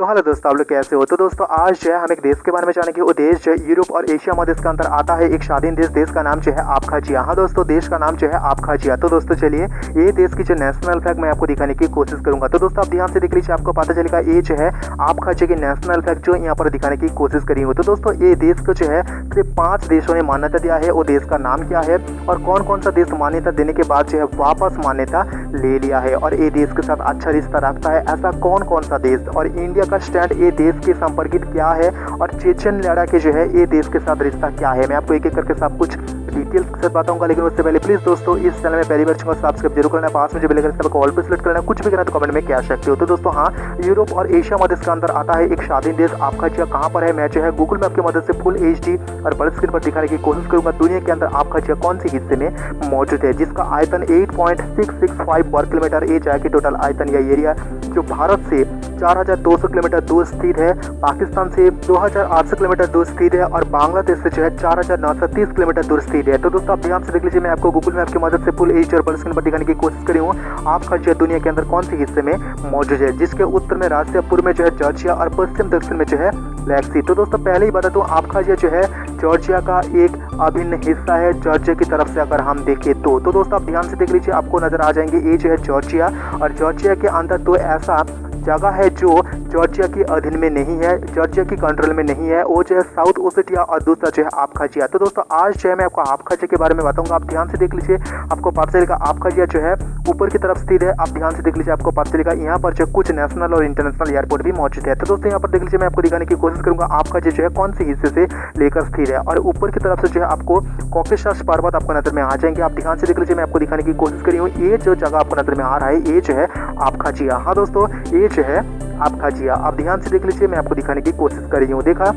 तो हेलो दोस्तों, आप लोग कैसे हो। तो दोस्तों आज जो है हम एक देश के बारे में जानेंगे। वो देश जो है यूरोप और एशिया महादेश के अंदर आता है। एक स्वाधीन देश का नाम जो है आबखाजिया। हाँ दोस्तों, देश का नाम जो है आबखाजिया। तो दोस्तों चलिए ये देश की जो नेशनल फ्लैग मैं आपको दिखाने की कोशिश करूंगा। तो दोस्तों आप ध्यान से देख लीजिए, आपको पता चलेगा ये जो है आबखाजिया की नेशनल फ्लैग जो यहाँ पर दिखाने की कोशिश करी हूँ। तो दोस्तों ये देश को जो है सिर्फ 5 देशों ने मान्यता दिया है। वो देश का नाम क्या है और कौन कौन सा देश मान्यता देने के बाद जो है वापस मान्यता ले लिया है और ये देश के साथ अच्छा रिश्ता रखता है, ऐसा कौन कौन सा देश। और इंडिया का स्टैंड ये देश के संपर्कित क्या है और चेचन लड़ाके जो है ये देश के साथ रिश्ता क्या है, मैं आपको एक एक करके सब कुछ डिटेल्स के साथ बताऊंगा। लेकिन उससे पहले प्लीज दोस्तों इस चैनल में पहली बार चुका सब्सक्राइब जरूर करना, पास में जो बेल आइकन को ऑल पे सेलेक्ट करना, कुछ भी करना तो कमेंट में कह सकते हो। तो दोस्तों हाँ, यूरोप और एशिया महादेश के अंदर आता है एक स्वाधीन देश आबखाजिया। कहाँ पर है मैं जो है गूगल मैप की मदद से फुल HD और बड़े स्क्रीन पर दिखाने की कोशिश करूंगा। दुनिया के अंदर आबखाजिया कौन से हिस्से में मौजूद है, जिसका आयतन 8.665 वर्ग किलोमीटर एज है कि टोटल आयतन या एरिया जो भारत से 4200 किलोमीटर दूर स्थित है, पाकिस्तान से 2800 किलोमीटर दूर स्थित है और बांग्लादेश से जो है 4930 किलोमीटर दूर स्थित है। तो दोस्तों आप ध्यान से देख लीजिए, मैं आपको गूगल मैप की मदद से फुल HD और बड़े स्क्रीन पर दिखाने की कोशिश करी हूँ। आबखाजिया दुनिया के अंदर कौन से हिस्से में मौजूद है, जिसके उत्तर में रशिया, पूर्व में जो है जॉर्जिया और पश्चिम दक्षिण में जो है ब्लैक सी। तो दोस्तों पहले ही बता दूं, आबखाजिया जो है जॉर्जिया का एक अभिन्न हिस्सा है जॉर्जिया की तरफ से अगर हम देखें तो। दोस्तों आप ध्यान से देख लीजिए, आपको नजर आ जाएंगे ये जो है जॉर्जिया और जॉर्जिया के अंदर तो ऐसा जगह है जो जॉर्जिया के अधीन में नहीं है, जॉर्जिया की कंट्रोल में नहीं है, वो जो है साउथ ओसेटिया और दूसरा जो है आबखाजिया। तो दोस्तों आज जो है मैं आपको आबखाजिया के बारे में बताऊंगा। आप ध्यान से देख लीजिए, आपको पता चलेगा आबखाजिया जो है ऊपर की तरफ स्थित है। आप ध्यान से देख लीजिए, आपको पता चलेगा यहाँ पर जो कुछ नेशनल और इंटरनेशनल एयरपोर्ट भी मौजूद है। तो दोस्तों यहाँ पर देख लीजिए, मैं आपको दिखाने की कोशिश करूंगा आबखाजिया जो है कौन से हिस्से से लेकर स्थित है। और ऊपर की तरफ से जो है आपको कॉकेशस पर्वत आपको नजर में आ जाएंगे। आप ध्यान से देख लीजिए, मैं आपको दिखाने की कोशिश करी हूँ। ये जो जगह आपको नजर में आ रहा है ये जो है आबखाजिया। हाँ दोस्तों ये जो है आबखाजिया, आप ध्यान से देख लीजिए, मैं आपको दिखाने की कोशिश कर रही हूँ। देखा।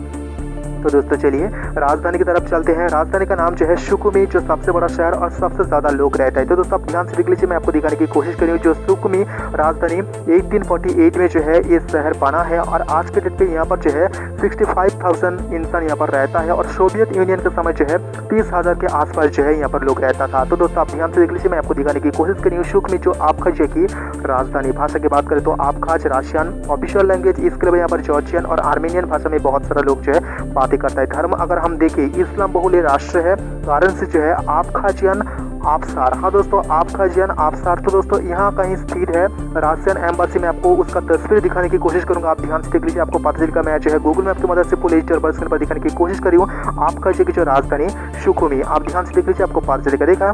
तो दोस्तों चलिए राजधानी की तरफ चलते हैं। राजधानी का नाम जो है सुखुमी, जो सबसे बड़ा शहर और सबसे ज्यादा लोग रहता है। तो दोस्तों आप ध्यान से देख लीजिए, मैं आपको दिखाने की कोशिश करी हूँ। जो सुखुमी राजधानी 1848 में जो है ये शहर बना है और आज के डेट पे यहाँ पर जो है 65,000 इंसान यहाँ पर रहता है और सोवियत यूनियन के समय जो है 30,000 के आसपास जो है यहाँ पर लोग रहता था। तो दोस्तों आप ध्यान से देख लीजिए, मैं आपको दिखाने की कोशिश करी हूँ सुखुमी जो आबखाजिया की राजधानी। भाषा की बात करें तो आबखाज रशियन ऑफिशियल लैंग्वेज, इसके अलावा यहाँ पर जॉर्जियन और आर्मेनियन भाषा में बहुत सारा लोग जो है करता है। धर्म अगर हम देखें इस्लाम बहुल्य राष्ट्र है, कारण से जो है आबखाजियन आबशार। हाँ दोस्तों आबखाजियन आबशार तो दोस्तों यहाँ कहीं स्थित है रशियन एम्बेसी में। आपको उसका तस्वीर दिखाने की कोशिश करूंगा। आप ध्यान से देख लीजिए, आपको पता चलेगा। मैं जो है गूगल मैप की मदद से फुल HD और बड़े स्क्रीन पर दिखाने की कोशिश करी हूँ आबखाजिया की जो राजधानी सुखुमी। आप ध्यान से देख लीजिए, आपको पता चलेगा। देखा।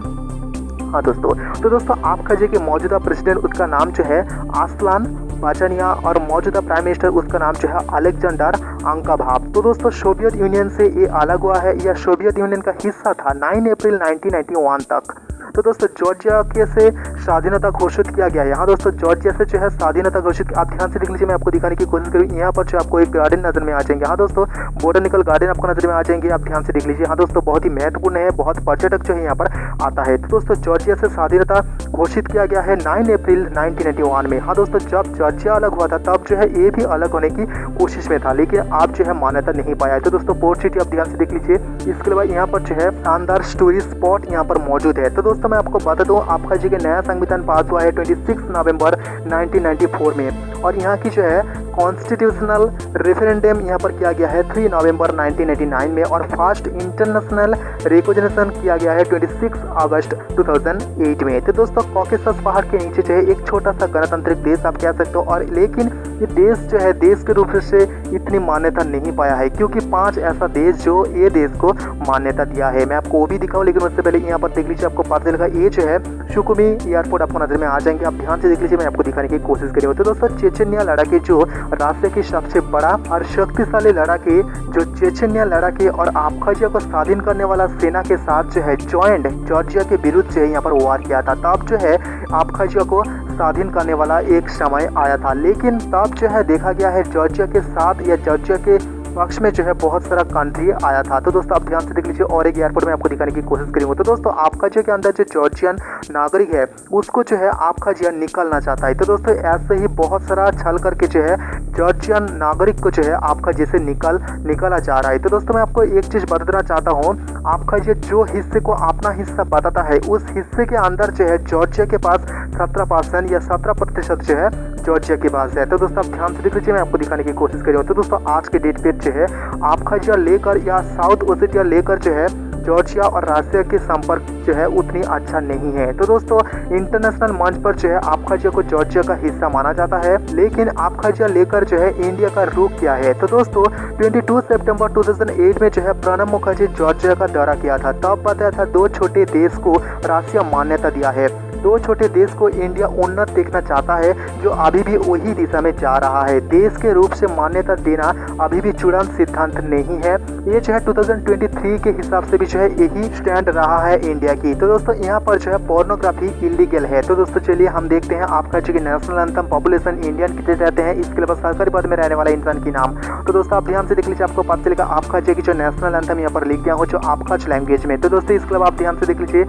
हाँ दोस्तों, तो दोस्तों आबखाजिया के मौजूदा प्रेसिडेंट उसका नाम जो है आसलान बाचानिया और मौजूदा प्राइम मिनिस्टर उसका नाम जो है अलेक्जेंडर अंकाभाव। तो दोस्तों सोवियत यूनियन से ये अलग हुआ है, यह सोवियत यूनियन का हिस्सा था 9 अप्रैल 1991 तक। तो दोस्तों जॉर्जिया के से स्वाधीनता घोषित किया गया है। यहाँ दोस्तों जॉर्जिया से जो है स्वाधीनता घोषित। आप ध्यान से देख लीजिए, मैं आपको दिखाने की कोशिश करूँ। यहाँ पर जो आपको एक गार्डन नजर में आ जाएंगे। हाँ दोस्तों बोटेनिकल गार्डन आपको नजर में आ जाएंगे। आप ध्यान से देख लीजिए। हाँ दोस्तों बहुत ही महत्वपूर्ण है, बहुत पर्यटक जो है यहाँ पर आता है। तो दोस्तों जॉर्जिया से स्वाधीनता घोषित किया गया है 9 अप्रैल 1991 में। हाँ दोस्तों जब जॉर्जिया अलग हुआ था तब जो है ये भी अलग होने की कोशिश में था, लेकिन आप जो है मान्यता नहीं पाया। तो दोस्तों पोर्ट सिटी आप ध्यान से देख लीजिए। इसके अलावा यहाँ पर जो है शानदार टूरिस्ट स्पॉट यहाँ पर मौजूद है। तो दोस्तों मैं आपको बता दूं आबखाजिया के नया संविधान पास हुआ है 26 नवंबर 1994 में और यहाँ की जो है कॉन्स्टिट्यूशनल रेफरेंडम यहाँ पर किया गया है 3 नवंबर 1989 में और फर्स्ट इंटरनेशनल रिकॉग्निशन किया गया है 26 अगस्त 2008 में। तो दोस्तों कॉकेसस पहाड़ के नीचे जो है एक छोटा सा गणतांत्रिक देश आप कह सकते हो, और लेकिन ये देश जो है देश के रूप से इतनी मान्यता नहीं पाया है, क्योंकि 5 ऐसा देश जो ये देश को मान्यता दिया है। मैं आपको वो भी दिखाऊं, लेकिन उससे पहले यहाँ पर देख लीजिए, आपको पता चलेगा ये जो है सुखुमी एयरपोर्ट आपको नजर में आ जाएंगे। आप ध्यान से देख लीजिए, मैं आपको दिखाने की कोशिश करी हूँ। तो दोस्तों चेचनिया लड़ाके जो रशिया की सबसे बड़ा और शक्तिशाली लड़ाके जो चेचनिया लड़ाके और आबखाजिया को स्वाधीन करने वाला सेना के साथ जो है जॉइंट जॉर्जिया के विरुद्ध जो है यहाँ पर वार किया था। तब जो है आबखाजिया को स्वाधीन करने वाला एक समय आया था, लेकिन तब जो है देखा गया है जॉर्जिया के साथ या जॉर्जिया के पक्ष में जो है बहुत सारा कंट्री आया था। तो दोस्तों आप ध्यान से देख लीजिए, और एक एयरपोर्ट में आपको दिखाने की कोशिश करूंगा। तो दोस्तों आबखाजिया के अंदर जो जॉर्जियन नागरिक है उसको जो है आबखाजिया निकलना चाहता है। तो दोस्तों ऐसे ही बहुत सारा छल करके जो है जॉर्जियन नागरिक को जो है आबखाजिया से निकाला जा रहा है। तो दोस्तों मैं आपको एक चीज बता देना चाहता हूँ, आबखाजिया जो हिस्से को अपना हिस्सा बताता है उस हिस्से के अंदर जो है जॉर्जिया के पास 17% या 17% जो है जॉर्जिया के पास है। तो दोस्तों आप ध्यान से देख लीजिए, मैं आपको दिखाने की कोशिश कर रहा हूँ। तो दोस्तों आज के डेट पे जो है अब्खाज़िया लेकर या साउथ ओसेटिया लेकर जो है जॉर्जिया और रशिया के संपर्क जो है उतनी अच्छा नहीं है। तो दोस्तों इंटरनेशनल मंच पर जो है अब्खाज़िया को जॉर्जिया का हिस्सा माना जाता है, लेकिन अब्खाज़िया लेकर जो है इंडिया का रुख क्या है। तो दोस्तों 22 सितंबर 2008 में जो है प्रणब मुखर्जी जॉर्जिया का दौरा किया था। तब बताया था दो छोटे देश को रशिया मान्यता दिया है, दो छोटे देश को इंडिया उन्नत देखना चाहता है, जो अभी भी वही दिशा में जा रहा है। देश के रूप से मान्यता देना अभी भी चूड़ांत सिद्धांत नहीं है। ये जो है 2023 के हिसाब से भी जो है यही स्टैंड रहा है इंडिया की। तो दोस्तों यहाँ पर जो है पोर्नोग्राफी इलीगल है। तो दोस्तों चलिए हम देखते हैं अब्खाज़िया की नेशनल एंथम पॉपुलेशन इंडियन कितने रहते हैं, इसके अलावा सरकारी पद में रहने वाला इंसान की नाम। तो दोस्तों आप ध्यान से देख लीजिए, आपको पता चलेगा अब्खाज़िया की जो नेशनल एंथम यहाँ पर लिख दिया हो जो अब्खाज़ लैंग्वेज में। तो दोस्तों इसके अलावा आप ध्यान से देख लीजिए,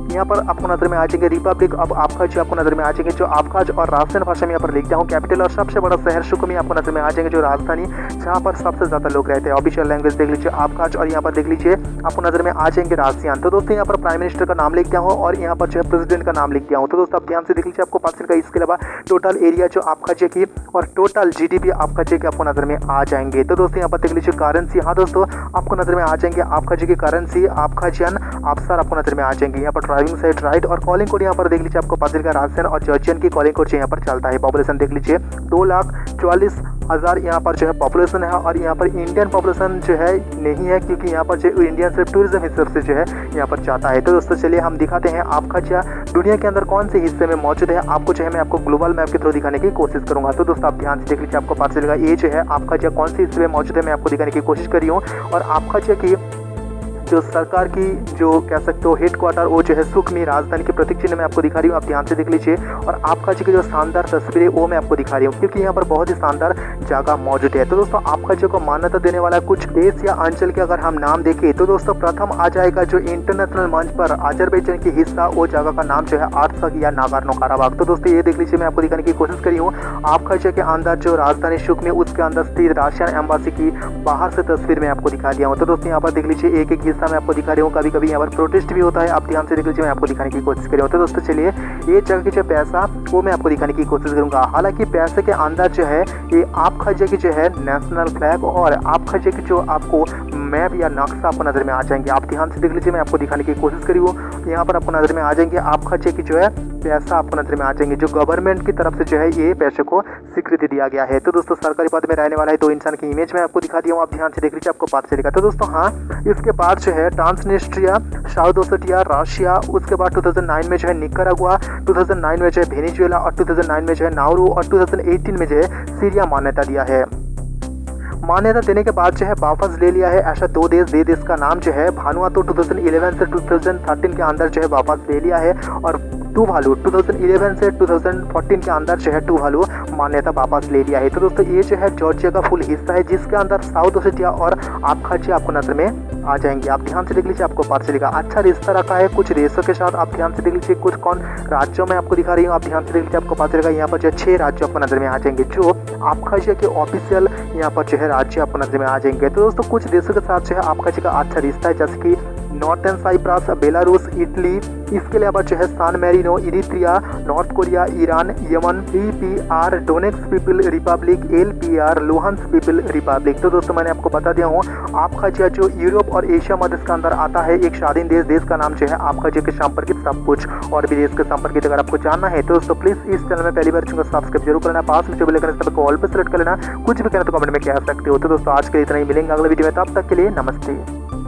यहाँ पर आपको नजर में आ जाएंगे रिपब्लिक ऑफ अब्खाज़ आपको नजर में आ जाएंगे जो अब्खाज़ और राशियन भाषा में यहाँ पर लिख दिया हूँ। कैपिटल और सबसे बड़ा शहर सुखमी आपको नजर में आ जाएंगे जो राजधानी जहाँ पर सबसे ज्यादा लोग रहते हैं। ऑफिशियल लैंग्वेज देख लीजिए अब्खाज़ और यहाँ पर देख लीजिए आपको नजर में आ जाएंगे राशियन। तो दोस्तों यहाँ पर प्राइम मिनिस्टर का नाम लिख दिया हूँ और यहाँ पर जो है प्रेसिडेंट का नाम लिख दिया हूँ। तो दोस्तों आप ध्यान से देख लीजिए, आपको पता चलेगा। इसके अलावा टोटल एरिया जो अब्खाज़िया की और टोटल जीडीपी अब्खाज़िया की आपको नजर में आ जाएंगे। तो दोस्तों यहाँ पर देख लीजिए करेंसी, हाँ दोस्तों आपको नजर में आ जाएंगे अब्खाज़िया की करेंसी अब्खाज़ियन अफसर आपको नजर में आ जाएंगे। यहाँ पर ड्राइविंग साइड राइट और कॉलिंग कोड यहाँ पर देख लीजिए, आपको पता चलेगा राशियन और जॉर्जियन की कॉलिंग कोड यहाँ पर चलता है। पॉपुलेशन देख लीजिए 2,44,000 यहाँ पर जो है पॉपुलेशन है और यहाँ पर इंडियन पॉपुलेशन जो है नहीं है, क्योंकि यहाँ पर जो इंडियन सिर्फ टूरिज्म हिसाब से जो है यहाँ पर जाता है। तो दोस्तों चलिए हम दिखाते हैं अब्खाज़िया दुनिया के अंदर कौन से हिस्से में मौजूद है। आपको जो है मैं आपको ग्लोबल मैप के थ्रू दिखाने की कोशिश करूंगा। तो दोस्तों आप ध्यान से देख लीजिए, आपको पता चलेगा ये जो है अब्खाज़िया कौन से हिस्से में मौजूद है, मैं आपको दिखाने की कोशिश कर रही हूँ। और अब्खाज़िया की जो सरकार की जो कह सकते हो हेडक्वार्टर वो जो है सुखमी राजधानी के प्रतीक चिन्ह में आपको दिखा रही हूँ, आप ध्यान से देख लीजिए। और अब्खाज़िया की जो शानदार तस्वीरें वो मैं आपको दिखा रही हूँ, क्योंकि यहाँ पर बहुत ही शानदार जगह मौजूद है। तो दोस्तों अब्खाज़िया को मान्यता देने वाला कुछ देश या अंचल के अगर हम नाम देखें तो दोस्तों प्रथम आ जाएगा जो इंटरनेशनल मंच पर अजरबैजान की हिस्सा, वो जगह का नाम जो है आर्सक या नागोर्नो काराबाख। तो दोस्तों ये देख लीजिए, मैं आपको दिखाने की कोशिश करी हूँ। अब्खाज़िया के अंदर जो राजधानी सुखमी उसके अंदर स्थित रशियन एम्बासी की बाहर से तस्वीर में आपको दिखा दिया हूँ। तो दोस्तों यहाँ पर देख लीजिए एक एक हिस्सा में आपको दिखा रही हूँ। कभी कभी यहाँ पर प्रोटेस्ट भी होता है, आप ध्यान से देख लीजिए, मैं आपको दिखाने की कोशिश कर रहा हूँ। तो दोस्तों चलिए ये जगह की जो पैसा वो मैं आपको दिखाने की कोशिश करूंगा। हालांकि पैसे के अंदर जो है ये अब्खाज़िया की जो है नेशनल फ्लैग और अब्खाज़िया की जो आपको मैप या नक्शा आपको नजर में आ जाएंगे। आप ध्यान से देख लीजिए, मैं आपको दिखाने की कोशिश करी हूँ। यहाँ पर आपको नजर में आ जाएंगे अब्खाज़िया की जो है पैसा आपको नजर में आ जाएंगे, जो गवर्नमेंट की तरफ से जो है ये पैसे को स्वीकृति दिया गया है। तो दोस्तों सरकारी पद में रहने वाला है दो इंसान की इमेज में आपको दिखा दिया हूँ, आप ध्यान से देख लीजिए, आपको पता चलेगा। तो दोस्तों हाँ, इसके बाद जो है ट्रांसनिस्ट्रिया, साउथ ओसेटिया, रशिया, उसके बाद 2009 में जो है निकारागुआ, 2009 में जो है वेनेजुएला और 2009 में जो है नाउरू और 2018 में जो है सीरिया मान्यता दिया है। मान्यता देने के बाद जो है वापस ले लिया है ऐसा दो देश का नाम जो है भानुआतु 2011 से 2013 के अंदर जो है वापस ले लिया है, और टुवालू 2011 से 2014 के अंदर जो है टुवालू मान्यता वापस ले लिया है। तो दोस्तों ये जो है जॉर्जिया का फुल हिस्सा है, जिसके अंदर साउथ ओसेटिया और अब्खाज़िया आपको नजर में आ जाएंगे। आप ध्यान से देख लीजिए, आपको पता चलेगा। अच्छा रिश्ता रखा है कुछ देशों के साथ, आप ध्यान से देख लीजिए। कुछ कौन राज्यों में आपको दिखा रही हूँ, आप ध्यान से देख लीजिए, आपको पता चलेगा। यहाँ पर जो 6 राज्य आपको नजर में आ जाएंगे, जो अब्खाज़िया के ऑफिशियल यहाँ पर जो है राज्य आपको नजर में आ जाएंगे। तो दोस्तों कुछ देशों के साथ जो है अब्खाज़िया का अच्छा रिश्ता है, जैसे कि नॉर्थन साइप्रस, बेलारूस, इटली, इसके अलावा जो है San Marino, Eritrea, North Korea, Iran, Yemen, PPR, Donetsk People Republic, LPR, Luhansk People Republic. तो दोस्तों मैंने आपको बता दिया हूँ अब्खाज़िया जो यूरोप और एशिया महादेश के अंदर आता है एक स्वाधीन देश का नाम जो है अब्खाज़िया के संपर्कित सब कुछ और भी देश के संपर्कित अगर आपको जानना है तो दोस्तों प्लीज इस चैनल में पहली बार चुनकर सब्सक्राइब जरूर करना, पास में जो बेल आइकन को ऑल पे सेलेक्ट कर लेना। कुछ भी कहना तो कमेंट में कह सकते हो। तो दोस्तों आज के लिए इतना ही, मिलेंगे अगले वीडियो में, तब तक के लिए नमस्ते।